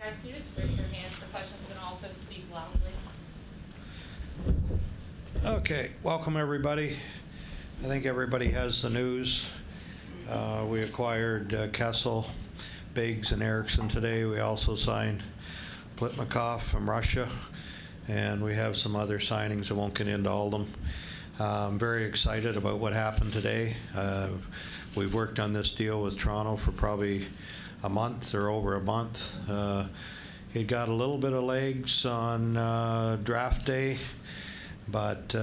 ask you to just raise your hands for questions and also speak loudly. Okay, welcome everybody. I think everybody has the news. We acquired Kessel, Biggs, and Eriksson today. We also signed Plitnikov from Russia, and we have some other signings. I won't get into all of them. I'm very excited about what happened today. We've worked on this deal with Toronto for probably a month or over a month. It got a little bit of legs on draft day, but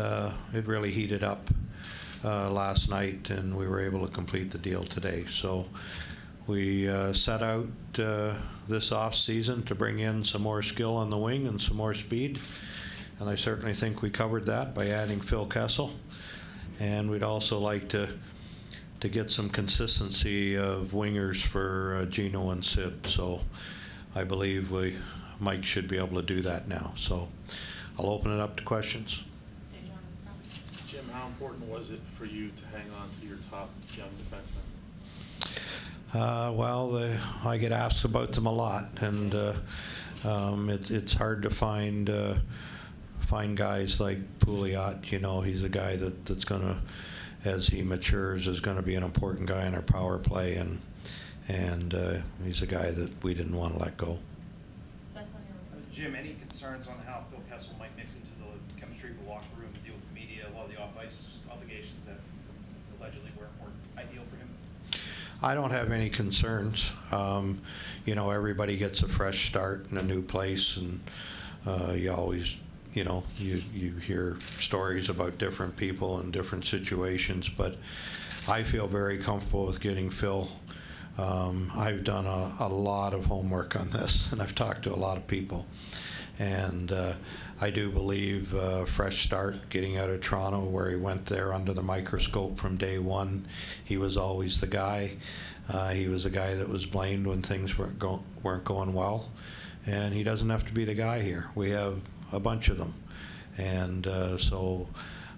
it really heated up last night, and we were able to complete the deal today. So we set out this off season to bring in some more skill on the wing and some more speed, and I certainly think we covered that by adding Phil Kessel. And we'd also like to get some consistency of wingers for Gino and Sid. So I believe Mike should be able to do that now. So I'll open it up to questions. Jim, how important was it for you to hang on to your top young defenseman? Well, I get asked about them a lot, and it's hard to find guys like Pouliot. You know, he's a guy that's going to, as he matures, is going to be an important guy in our power play, and he's a guy that we didn't want to let go. Jim, any concerns on how Phil Kessel might mix into the chemistry of the locker room, deal with the media, a lot of the off-ice obligations that allegedly weren't ideal for him? I don't have any concerns. You know, everybody gets a fresh start in a new place, and you always, you know, you hear stories about different people and different situations, but I feel very comfortable with getting Phil. I've done a lot of homework on this, and I've talked to a lot of people, and I do believe fresh start, getting out of Toronto, where he went there under the microscope from day one. He was always the guy. He was a guy that was blamed when things weren't going well, and he doesn't have to be the guy here. We have a bunch of them, and so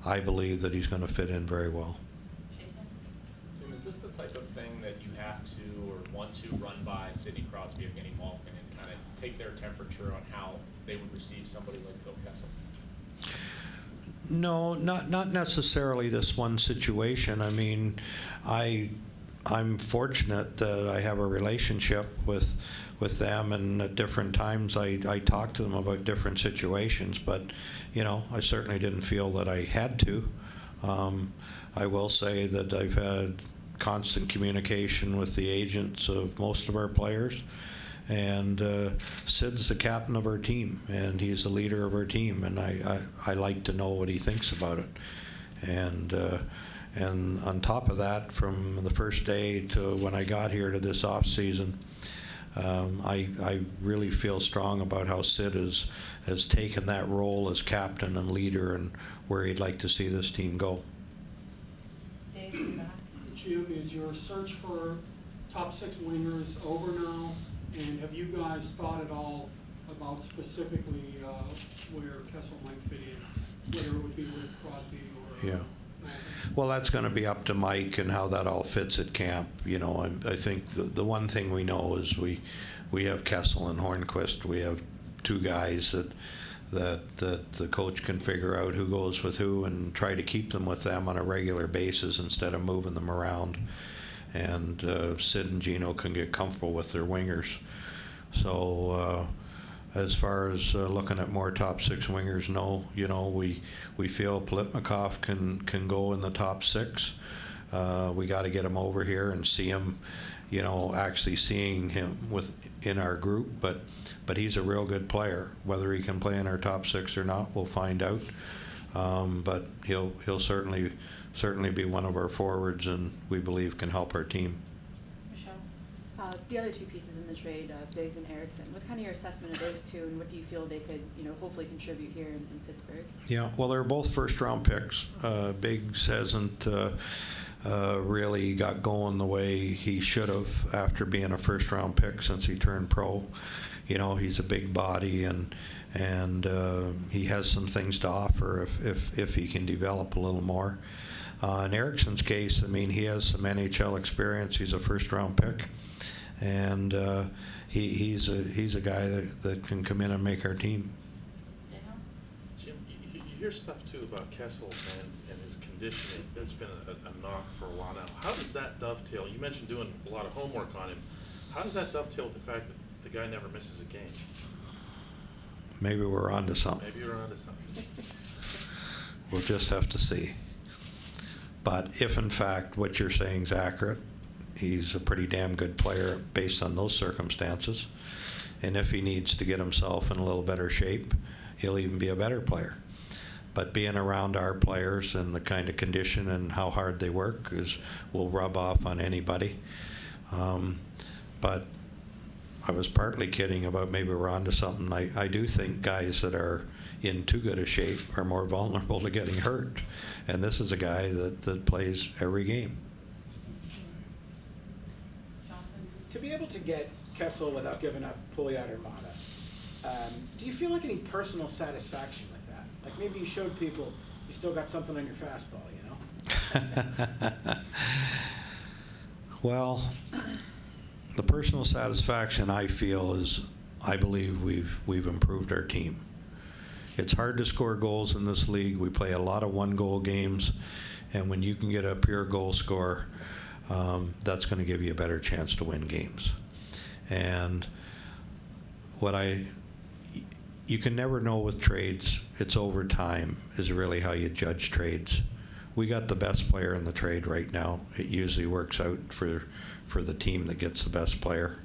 I believe that he's going to fit in very well. Jim, is this the type of thing that you have to or want to run by Sidney Crosby, Evgeny Malkin, and kind of take their temperature on how they would receive somebody like Phil Kessel? No, not necessarily this one situation. I mean, I'm fortunate that I have a relationship with them, and at different times I talk to them about different situations, but you know, I certainly didn't feel that I had to. I will say that I've had constant communication with the agents of most of our players, and Sid's the captain of our team, and he's the leader of our team, and I like to know what he thinks about it. And on top of that, from the first day to when I got here to this off season, I really feel strong about how Sid has taken that role as captain and leader, and where he'd like to see this team go. Dave, Jim, is your search for top six wingers over now? And have you guys thought at all about specifically where Kessel might fit in, whether it would be with Crosby or? Yeah. Well, that's going to be up to Mike and how that all fits at camp. You know, I think the one thing we know is we have Kessel and Hornquist. We have two guys that the coach can figure out who goes with who and try to keep them with them on a regular basis instead of moving them around. And Sid and Gino can get comfortable with their wingers. So as far as looking at more top six wingers, no. You know, we feel Plitnikov can go in the top six. We got to get him over here and see him, you know, actually seeing him in our group. But he's a real good player. Whether he can play in our top six or not, we'll find out. But he'll certainly be one of our forwards, and we believe can help our team. Michelle? The other two pieces in the trade, Biggs and Eriksson, what's kind of your assessment of those two, and what do you feel they could, you know, hopefully contribute here in Pittsburgh? Yeah, well, they're both first-round picks. Biggs hasn't really got going the way he should have after being a first-round pick since he turned pro. You know, he's a big body, and he has some things to offer if he can develop a little more. In Eriksson's case, I mean, he has some NHL experience. He's a first-round pick, and he's a guy that can come in and make our team. Yeah. Jim, you hear stuff too about Kessel and his conditioning. That's been a knock for a while now. How does that dovetail? You mentioned doing a lot of homework on him. How does that dovetail with the fact that the guy never misses a game? Maybe we're onto something. Maybe you're onto something. We'll just have to see. But if in fact what you're saying is accurate, he's a pretty damn good player based on those circumstances. And if he needs to get himself in a little better shape, he'll even be a better player. But being around our players and the kind of condition and how hard they work will rub off on anybody. But I was partly kidding about maybe we're onto something. I do think guys that are in too good a shape are more vulnerable to getting hurt. And this is a guy that plays every game. Jonathan? To be able to get Kessel without giving up Pouliot or Mata, do you feel like any personal satisfaction with that? Like maybe you showed people you still got something on your fastball, you know? Well, the personal satisfaction I feel is I believe we've improved our team. It's hard to score goals in this league. We play a lot of one-goal games, and when you can get a pure goal scorer, that's going to give you a better chance to win games. And you can never know with trades. It's over time is really how you judge trades. We got the best player in the trade right now. It usually works out for the team that gets the best player.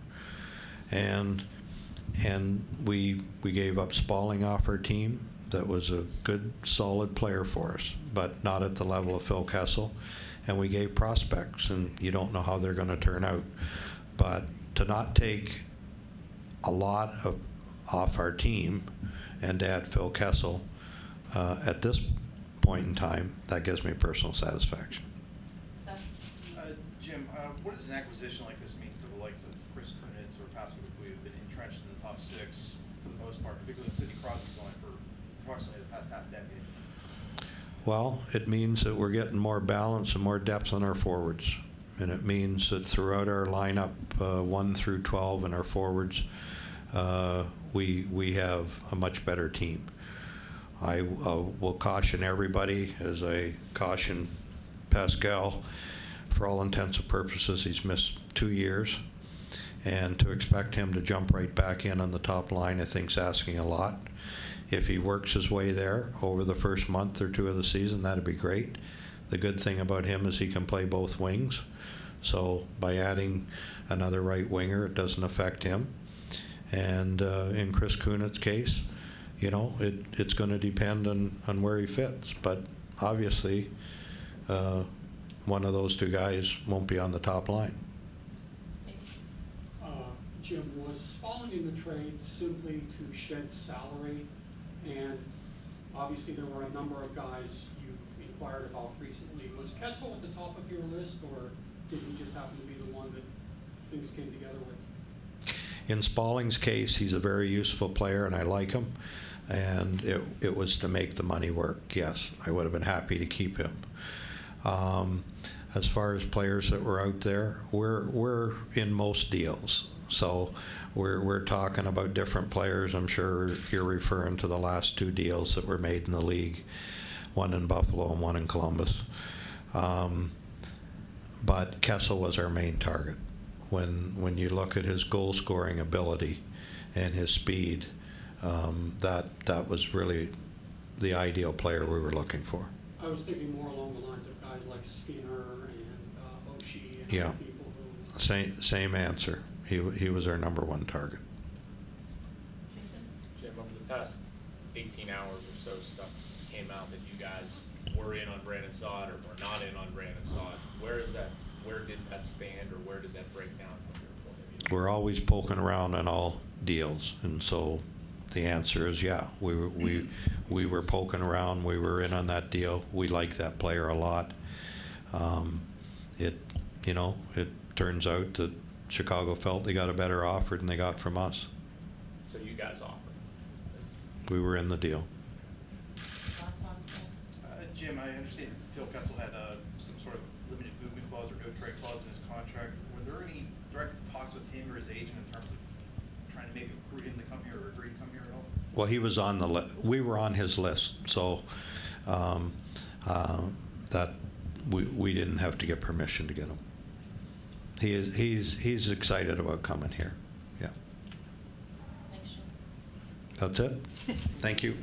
And we gave up Spalling off our team. That was a good, solid player for us, but not at the level of Phil Kessel. And we gave prospects, and you don't know how they're going to turn out. But to not take a lot off our team and to add Phil Kessel at this point in time, that gives me personal satisfaction. Seth? Jim, what does an acquisition like this mean for the likes of Chris Kunitz or Pascal Dupuy, who've been entrenched in the top six for the most part, particularly Sidney Crosby's only for approximately the past half decade? Well, it means that we're getting more balance and more depth in our forwards. And it means that throughout our lineup, 1 through 12 and our forwards, we have a much better team. I will caution everybody, as I caution Pascal, for all intents and purposes, he's missed 2 years. And to expect him to jump right back in on the top line, I think is asking a lot. If he works his way there over the first month or two of the season, that'd be great. The good thing about him is he can play both wings. So by adding another right winger, it doesn't affect him. And in Chris Kunitz's case, you know, it's going to depend on where he fits. But obviously, one of those two guys won't be on the top line. Jim, was Spalling in the trade simply to shed salary? And obviously there were a number of guys you inquired about recently. Was Kessel at the top of your list, or did he just happen to be the one that things came together with? In Spalling's case, he's a very useful player, and I like him. And it was to make the money work. Yes, I would have been happy to keep him. As far as players that were out there, we're in most deals. So we're talking about different players. I'm sure you're referring to the last 2 deals that were made in the league, one in Buffalo and one in Columbus. But Kessel was our main target. When you look at his goal scoring ability and his speed, that was really the ideal player we were looking for. I was thinking more along the lines of guys like Skinner and Oshie and Yeah. other people who. Same answer. He was our number 1 target. Jason? Jim, over the past 18 hours or so, stuff came out that you guys were in on Brandon Saad or were not in on Brandon Saad. Where did that stand, or where did that break down from your point of view? We're always poking around on all deals, and so the answer is yeah. We were poking around. We were in on that deal. We like that player a lot. It turns out that Chicago felt they got a better offer than they got from us. So you guys offered. We were in the deal. Last one, Seth? Jim, I understand Phil Kessel had some sort of limited movement clause or no trade clause in his contract. Were there any direct talks with him or his agent in terms of trying to maybe recruit him to come here or agree to come here at all? Well, he was on the we were on his list, so that we didn't have to get permission to get him. He's excited about coming here. Yeah. Thanks, Jim. That's it. Thank you.